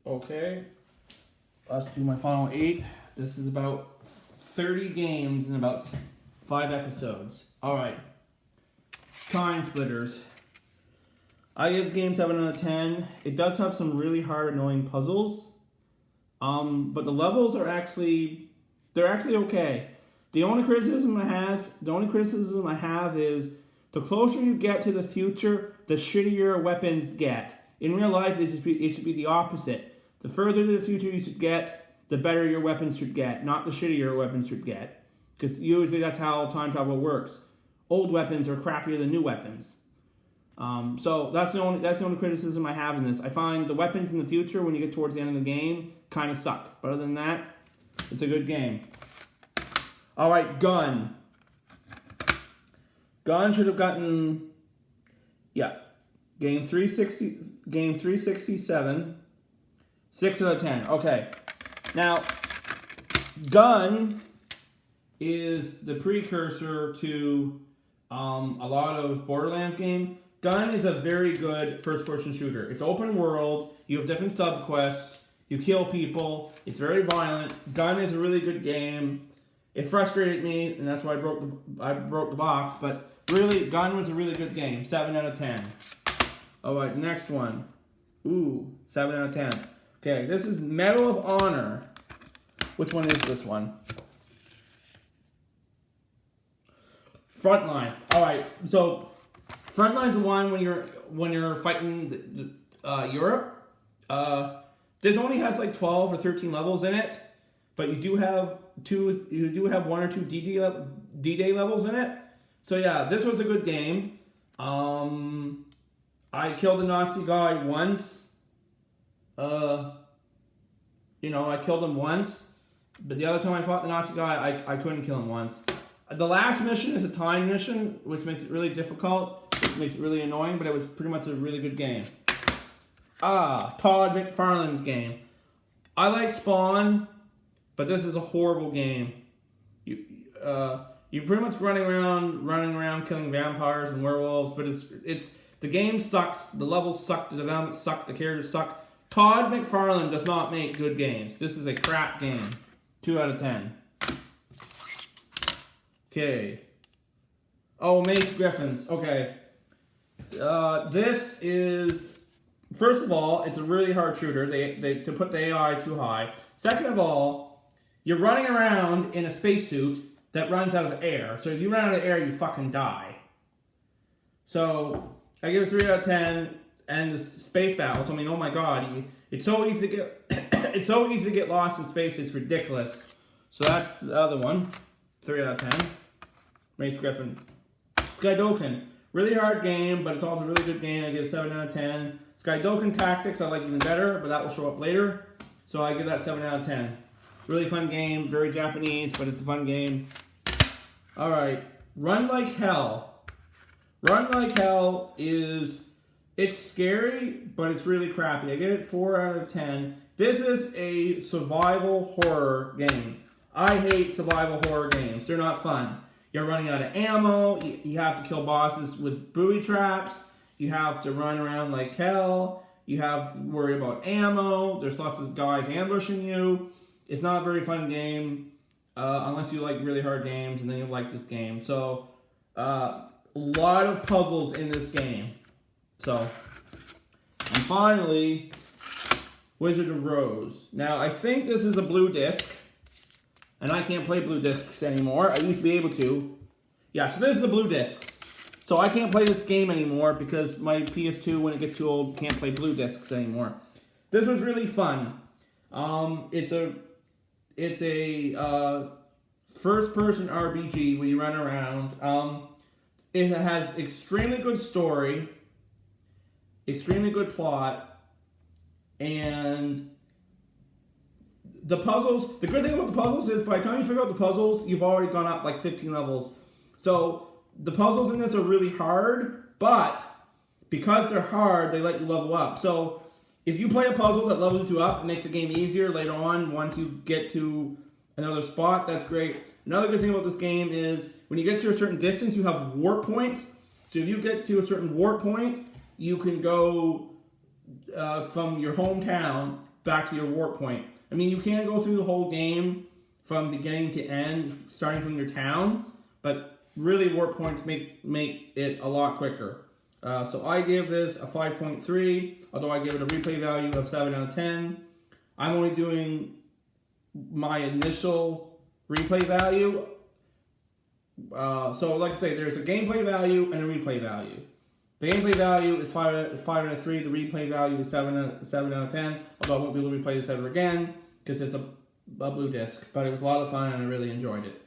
Okay, let's do my final 8. This is about 30 games in about 5 episodes. Alright, Time Splitters. I give the game 7 out of 10. It does have some really hard, annoying puzzles. But the levels are they're actually okay. The only criticism I have is the closer you get to the future, the shittier weapons get. In real life, it should be the opposite. The further to the future you should get, the better your weapons should get, not the shittier weapons should get. Because usually that's how time travel works. Old weapons are crappier than new weapons. So that's the only criticism I have in this. I find the weapons in the future, when you get towards the end of the game, kind of suck. But other than that, it's a good game. All right, Gun. Gun should have gotten, game 367, 6 out of 10. Okay, now Gun is the precursor to a lot of Borderlands game. Gun is a very good first-person shooter. It's open world. You have different subquests. You kill people. It's very violent. Gun is a really good game. It frustrated me, and that's why I broke the box. But really, Gun was a really good game. 7 out of 10. All right, next one. Ooh, 7 out of 10. Okay, this is Medal of Honor. Which one is this one? Frontline. All right, so Frontline's the one when you're fighting Europe. This only has like 12 or 13 levels in it, but you do have 1 or 2 D-Day levels in it. So yeah, this was a good game. I killed a Nazi guy once. I killed him once, but the other time I fought the Nazi guy, I couldn't kill him once. The last mission is a time mission, which makes it really difficult. It makes it really annoying, but it was pretty much a really good game. Todd McFarlane's game. I like Spawn, but this is a horrible game. You're pretty much running around killing vampires and werewolves, but the game sucks, the levels suck, the development suck, the characters suck. Todd McFarlane does not make good games. This is a crap game. 2 out of 10. Okay. Oh, Mace Griffins. Okay. This is, first of all, it's a really hard shooter. They to put the AI too high. Second of all, you're running around in a spacesuit that runs out of air. So if you run out of air, you fucking die. So I give it 3 out of 10. And the space battles. I mean, oh my god, it's so easy to get lost in space. It's ridiculous. So that's the other one. 3 out of 10. Mace Griffin. Skydoken. Really hard game, but it's also a really good game. I give it 7 out of 10. Skydoken Tactics I like even better, but that will show up later. So I give that 7 out of 10. Really fun game. Very Japanese, but it's a fun game. Alright. Run Like Hell. Run Like Hell it's scary, but it's really crappy. I give it 4 out of 10. This is a survival horror game. I hate survival horror games. They're not fun. You're running out of ammo. You have to kill bosses with booby traps. You have to run around like hell. You have to worry about ammo. There's lots of guys ambushing you. It's not a very fun game unless you like really hard games, and then you'll like this game. So, a lot of puzzles in this game. So, and finally, Wizard of Rose. Now, I think this is a blue disc, and I can't play blue discs anymore. I used to be able to. Yeah, so this is the blue discs. So I can't play this game anymore because my PS2, when it gets too old, can't play blue discs anymore. This was really fun. It's a first-person RPG where you run around. It has extremely good story. Extremely good plot, and the puzzles, the good thing about the puzzles is by the time you figure out the puzzles, you've already gone up like 15 levels. So the puzzles in this are really hard, but because they're hard, they let you level up. So if you play a puzzle that levels you up, it makes the game easier later on once you get to another spot. That's great. Another good thing about this game is when you get to a certain distance, you have warp points. So if you get to a certain warp point, you can go from your hometown back to your warp point. I mean, you can't go through the whole game from beginning to end, starting from your town, but really warp points make it a lot quicker. So I give this a 5.3, although I give it a replay value of 7 out of 10. I'm only doing my initial replay value. So like I say, there's a gameplay value and a replay value. The gameplay value is 5 out of 3. The replay value is 7 out of 10. Although I won't be able to replay this ever again because it's a blue disc. But it was a lot of fun and I really enjoyed it.